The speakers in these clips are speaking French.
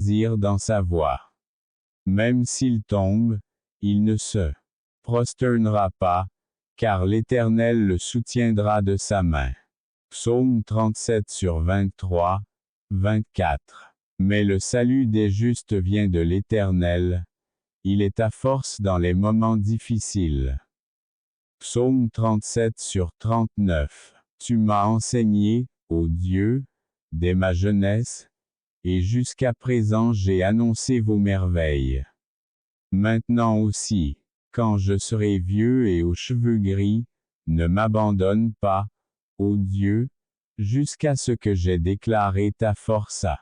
dire dans sa voie. Même s'il tombe, il ne se prosternera pas, car l'Éternel le soutiendra de sa main. Psaume 37 sur 23, 24. Mais le salut des justes vient de l'Éternel. Il est ta force dans les moments difficiles. Psaume 37 sur 39. Tu m'as enseigné, ô Dieu, dès ma jeunesse, et jusqu'à présent j'ai annoncé vos merveilles. Maintenant aussi, quand je serai vieux et aux cheveux gris, ne m'abandonne pas, ô Dieu, jusqu'à ce que j'aie déclaré ta force à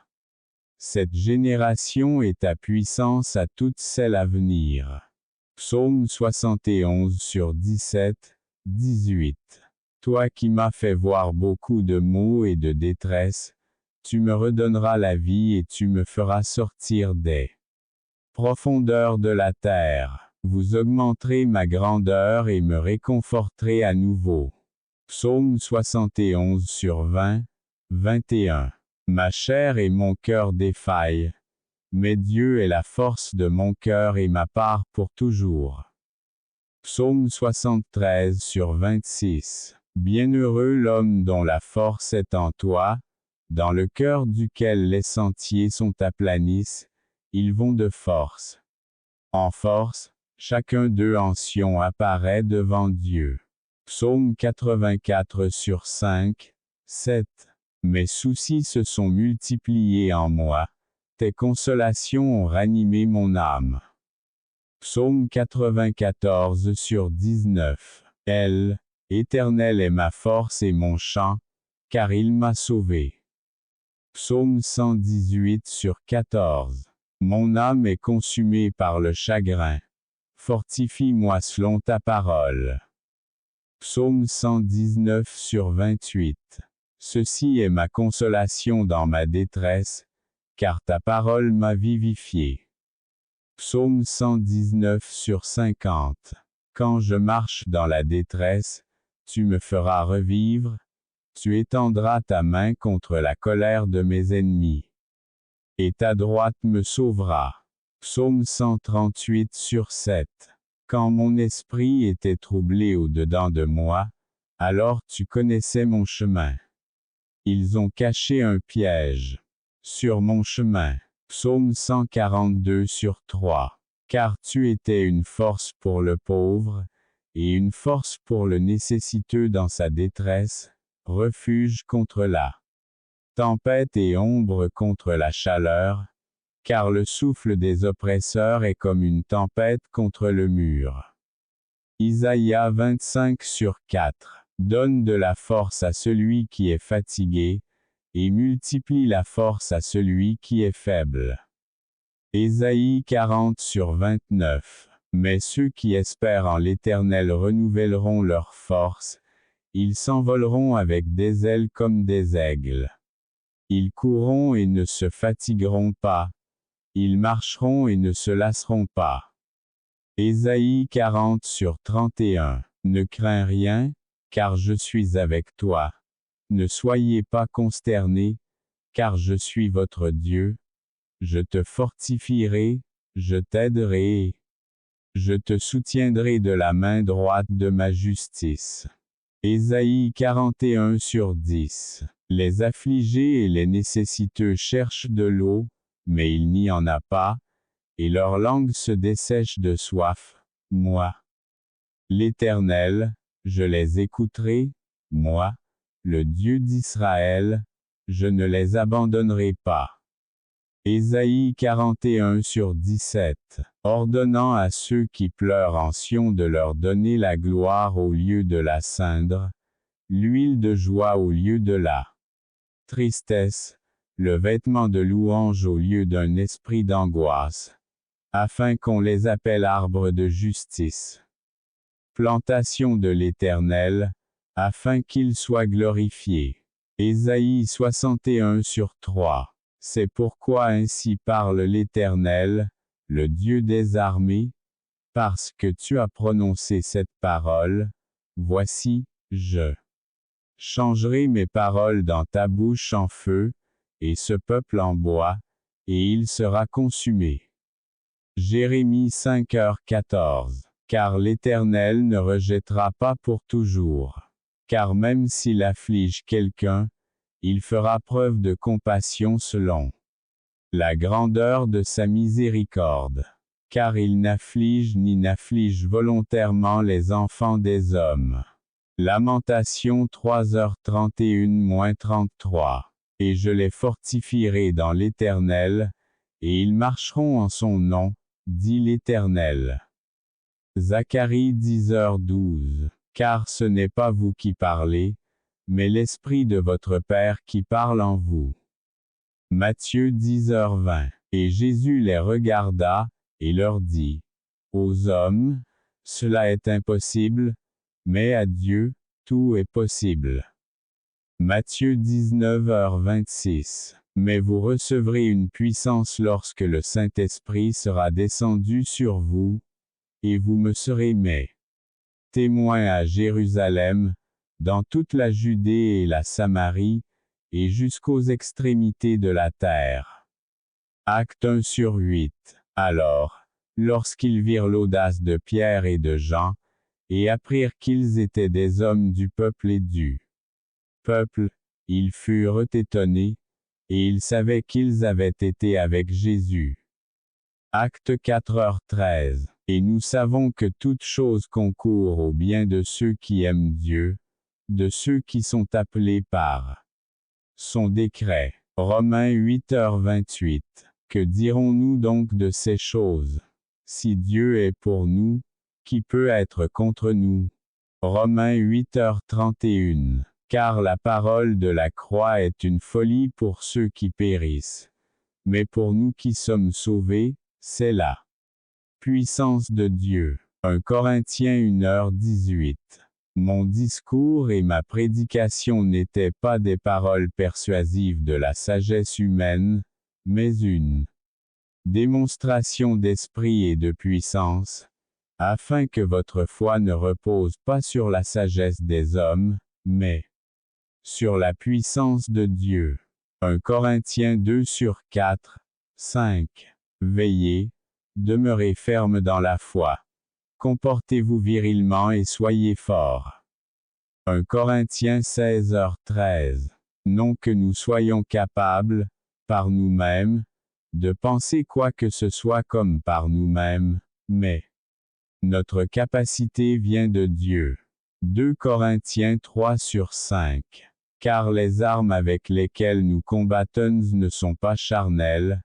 cette génération et ta puissance à toutes celles à venir. Psaume 71 sur 17, 18. Toi qui m'as fait voir beaucoup de maux et de détresse, tu me redonneras la vie et tu me feras sortir des profondeurs de la terre. Vous augmenterez ma grandeur et me réconforterez à nouveau. Psaume 71 sur 20, 21. Ma chair et mon cœur défaillent, mais Dieu est la force de mon cœur et ma part pour toujours. Psaume 73 sur 26. Bienheureux l'homme dont la force est en toi, dans le cœur duquel les sentiers sont aplanissent, ils vont de force. En force, chacun d'eux en Sion apparaît devant Dieu. Psaume 84 sur 5, 7. Mes soucis se sont multipliés en moi, tes consolations ont ranimé mon âme. Psaume 94 sur 19. Éternel est ma force et mon chant, car il m'a sauvé. Psaume 118 sur 14. Mon âme est consumée par le chagrin. Fortifie-moi selon ta parole. Psaume 119 sur 28. Ceci est ma consolation dans ma détresse, car ta parole m'a vivifié. Psaume 119 sur 50. Quand je marche dans la détresse, tu me feras revivre, tu étendras ta main contre la colère de mes ennemis. Et ta droite me sauvera. Psaume 138 sur 7. Quand mon esprit était troublé au-dedans de moi, alors tu connaissais mon chemin. Ils ont caché un piège sur mon chemin. Psaume 142 sur 3. Car tu étais une force pour le pauvre, et une force pour le nécessiteux dans sa détresse, refuge contre la tempête et ombre contre la chaleur, car le souffle des oppresseurs est comme une tempête contre le mur. Isaïe 25 sur 4. Donne de la force à celui qui est fatigué, et multiplie la force à celui qui est faible. Ésaïe 40 sur 29. Mais ceux qui espèrent en l'Éternel renouvelleront leur force, ils s'envoleront avec des ailes comme des aigles. Ils courront et ne se fatigueront pas, ils marcheront et ne se lasseront pas. Ésaïe 40 sur 31. Ne crains rien, car je suis avec toi. Ne soyez pas consternés, car je suis votre Dieu. Je te fortifierai, je t'aiderai. Je te soutiendrai de la main droite de ma justice. Ésaïe 41 sur 10. Les affligés et les nécessiteux cherchent de l'eau, mais il n'y en a pas, et leur langue se dessèche de soif. Moi, l'Éternel, je les écouterai, moi, le Dieu d'Israël, je ne les abandonnerai pas. Ésaïe 41 sur 17. Ordonnant à ceux qui pleurent en Sion de leur donner la gloire au lieu de la cindre, l'huile de joie au lieu de la tristesse, le vêtement de louange au lieu d'un esprit d'angoisse, afin qu'on les appelle arbres de justice. Plantation de l'Éternel, afin qu'il soit glorifié. Ésaïe 61 sur 3. C'est pourquoi ainsi parle l'Éternel, le Dieu des armées, parce que tu as prononcé cette parole, voici, je changerai mes paroles dans ta bouche en feu, et ce peuple en bois, et il sera consumé. Jérémie 5h14. Car l'Éternel ne rejettera pas pour toujours. Car même s'il afflige quelqu'un, il fera preuve de compassion selon la grandeur de sa miséricorde. Car il n'afflige ni n'afflige volontairement les enfants des hommes. Lamentation 3h31-33. Et je les fortifierai dans l'Éternel, et ils marcheront en son nom, dit l'Éternel. Zacharie 10h12. Car ce n'est pas vous qui parlez, mais l'Esprit de votre Père qui parle en vous. Matthieu 10h20. Et Jésus les regarda, et leur dit, aux hommes, cela est impossible, mais à Dieu, tout est possible. Matthieu 19h26. Mais vous recevrez une puissance lorsque le Saint-Esprit sera descendu sur vous, et vous me serez mes témoins à Jérusalem, dans toute la Judée et la Samarie, et jusqu'aux extrémités de la terre. Acte 1/8. Alors, lorsqu'ils virent l'audace de Pierre et de Jean, et apprirent qu'ils étaient des hommes du peuple et du peuple, ils furent étonnés, et ils savaient qu'ils avaient été avec Jésus. Acte 4h13. Et nous savons que toute chose concourt au bien de ceux qui aiment Dieu, de ceux qui sont appelés par son décret. Romains 8h28. Que dirons-nous donc de ces choses? Si Dieu est pour nous, qui peut être contre nous? Romains 8h31. Car la parole de la croix est une folie pour ceux qui périssent. Mais pour nous qui sommes sauvés, c'est la puissance de Dieu. 1 Corinthiens 1h18. Mon discours et ma prédication n'étaient pas des paroles persuasives de la sagesse humaine, mais une démonstration d'esprit et de puissance, afin que votre foi ne repose pas sur la sagesse des hommes, mais sur la puissance de Dieu. 1 Corinthiens 2/4, 5. Veillez, demeurez ferme dans la foi. Comportez-vous virilement et soyez forts. 1 Corinthiens 16h13. Non que nous soyons capables, par nous-mêmes, de penser quoi que ce soit comme par nous-mêmes, mais notre capacité vient de Dieu. 2 Corinthiens 3/5. Car les armes avec lesquelles nous combattons ne sont pas charnelles,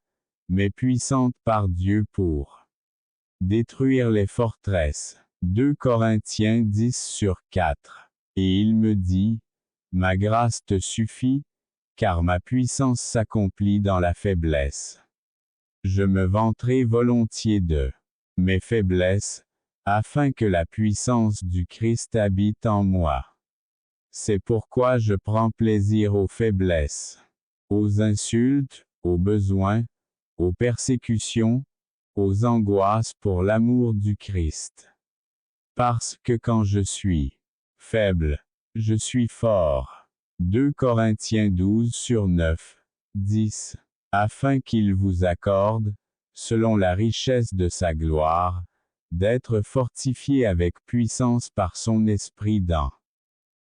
mais puissantes par Dieu pour détruire les forteresses. 2 Corinthiens 10/4. Et il me dit, ma grâce te suffit, car ma puissance s'accomplit dans la faiblesse. Je me vanterai volontiers de mes faiblesses, afin que la puissance du Christ habite en moi. C'est pourquoi je prends plaisir aux faiblesses, aux insultes, aux besoins, aux persécutions, aux angoisses pour l'amour du Christ. Parce que quand je suis faible, je suis fort. 2 Corinthiens 12/9, 10. Afin qu'il vous accorde, selon la richesse de sa gloire, d'être fortifié avec puissance par son esprit dans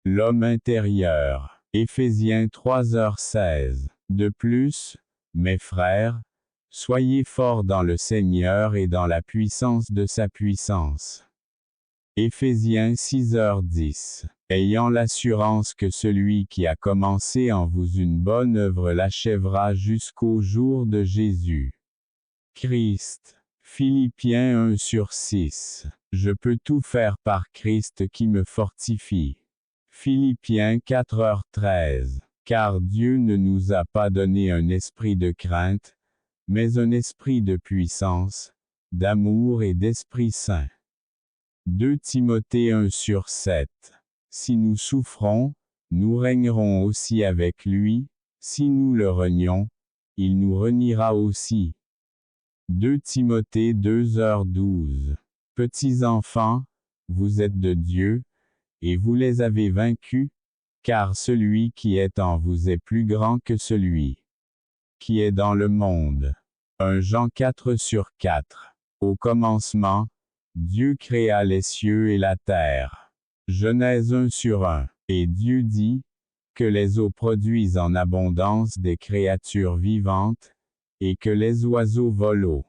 l'homme intérieur. Éphésiens 3h16. De plus, mes frères, soyez forts dans le Seigneur et dans la puissance de sa puissance. Éphésiens 6h10. Ayant l'assurance que celui qui a commencé en vous une bonne œuvre l'achèvera jusqu'au jour de Jésus Christ. Philippiens 1/6. Je peux tout faire par Christ qui me fortifie. Philippiens 4h13. Car Dieu ne nous a pas donné un esprit de crainte, mais un esprit de puissance, d'amour et d'Esprit Saint. 2 Timothée 1/7. Si nous souffrons, nous régnerons aussi avec lui, si nous le renions, il nous reniera aussi. 2 Timothée 2h12. Petits enfants, vous êtes de Dieu, et vous les avez vaincus, car celui qui est en vous est plus grand que celui qui est dans le monde. 1 Jean 4:4. Au commencement, Dieu créa les cieux et la terre. Genèse 1:1. Et Dieu dit, que les eaux produisent en abondance des créatures vivantes, et que les oiseaux volent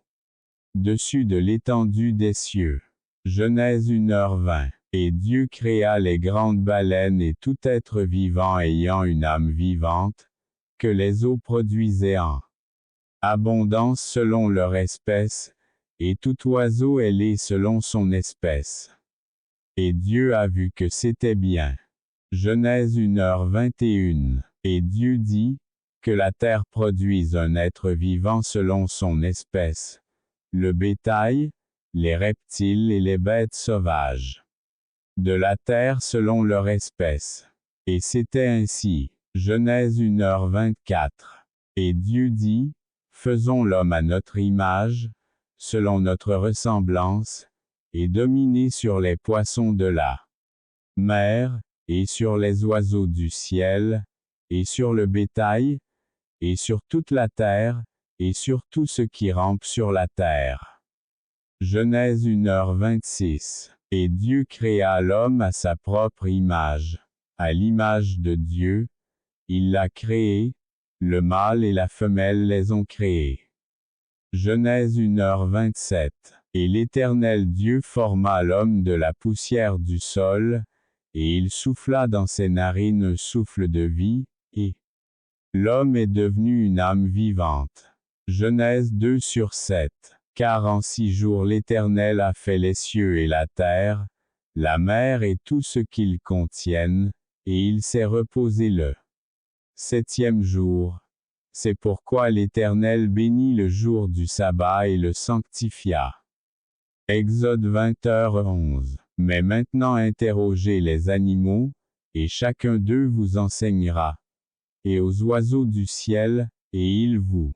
au-dessus de l'étendue des cieux. Genèse 1:20. Et Dieu créa les grandes baleines et tout être vivant ayant une âme vivante, que les eaux produisaient en abondance selon leur espèce, et tout oiseau ailé selon son espèce. Et Dieu a vu que c'était bien. Genèse 1:21. Et Dieu dit, que la terre produise un être vivant selon son espèce, le bétail, les reptiles et les bêtes sauvages de la terre selon leur espèce. Et c'était ainsi. Genèse 1:24. Et Dieu dit, faisons l'homme à notre image, selon notre ressemblance, et dominer sur les poissons de la mer, et sur les oiseaux du ciel, et sur le bétail, et sur toute la terre, et sur tout ce qui rampe sur la terre. Genèse 1:26. Et Dieu créa l'homme à sa propre image. À l'image de Dieu, il l'a créé, le mâle et la femelle les ont créés. Genèse 1:27. Et l'Éternel Dieu forma l'homme de la poussière du sol, et il souffla dans ses narines un souffle de vie, et l'homme est devenu une âme vivante. Genèse 2:7. Car en 6 jours l'Éternel a fait les cieux et la terre, la mer et tout ce qu'ils contiennent, et il s'est reposé le 7e jour. C'est pourquoi l'Éternel bénit le jour du sabbat et le sanctifia. Exode 20:11. Mais maintenant interrogez les animaux, et chacun d'eux vous enseignera. Et aux oiseaux du ciel, et ils vous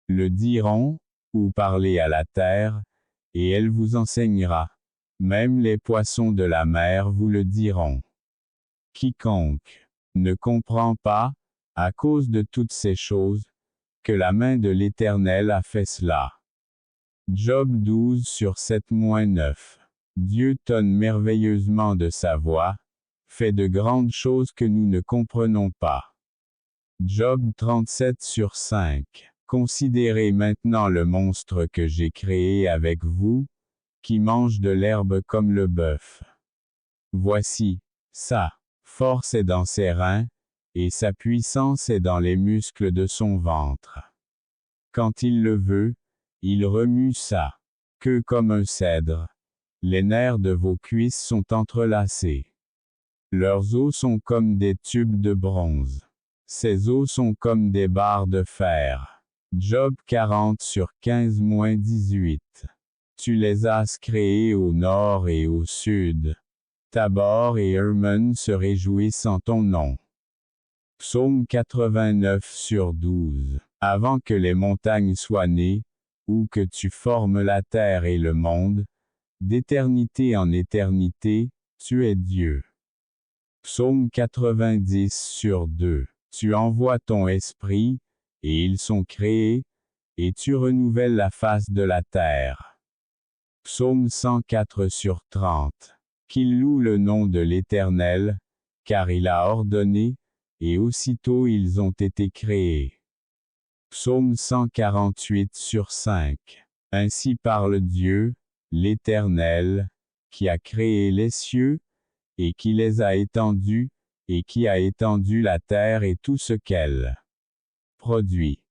le diront, ou parlez à la terre, et elle vous enseignera. Même les poissons de la mer vous le diront. Quiconque ne comprend pas, à cause de toutes ces choses, que la main de l'Éternel a fait cela. Job 12:7-9. Dieu tonne merveilleusement de sa voix, fait de grandes choses que nous ne comprenons pas. Job 37:5. Considérez maintenant le monstre que j'ai créé avec vous, qui mange de l'herbe comme le bœuf. Voici, sa force est dans ses reins, et sa puissance est dans les muscles de son ventre. Quand il le veut, il remue sa queue comme un cèdre. Les nerfs de vos cuisses sont entrelacés. Leurs os sont comme des tubes de bronze. Ses os sont comme des barres de fer. Job 40/15-18. Tu les as créés au nord et au sud. Tabor et Hermon se réjouissent en ton nom. Psaume 89/12. Avant que les montagnes soient nées, ou que tu formes la terre et le monde, d'éternité en éternité, tu es Dieu. Psaume 90/2. Tu envoies ton esprit, et ils sont créés, et tu renouvelles la face de la terre. Psaume 104/30. Qu'il loue le nom de l'Éternel, car il a ordonné, et aussitôt ils ont été créés. Psaume 148/5. Ainsi parle Dieu, l'Éternel, qui a créé les cieux, et qui les a étendus, et qui a étendu la terre et tout ce qu'elle produit,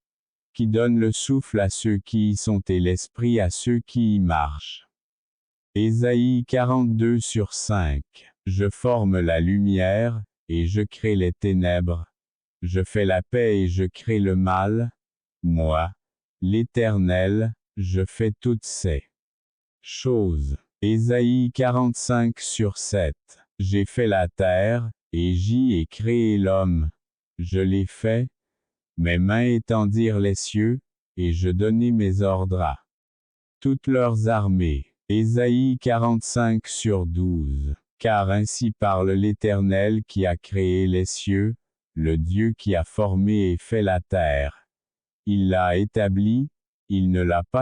qui donne le souffle à ceux qui y sont et l'esprit à ceux qui y marchent. Ésaïe 42/5. Je forme la lumière, et je crée les ténèbres. Je fais la paix et je crée le mal. Moi, l'Éternel, je fais toutes ces choses. Ésaïe 45/7. J'ai fait la terre, et j'y ai créé l'homme. Je l'ai fait. Mes mains étendirent les cieux, et je donnai mes ordres à toutes leurs armées. Ésaïe 45/12. Car ainsi parle l'Éternel qui a créé les cieux, le Dieu qui a formé et fait la terre. Il l'a établie, Il ne l'a pas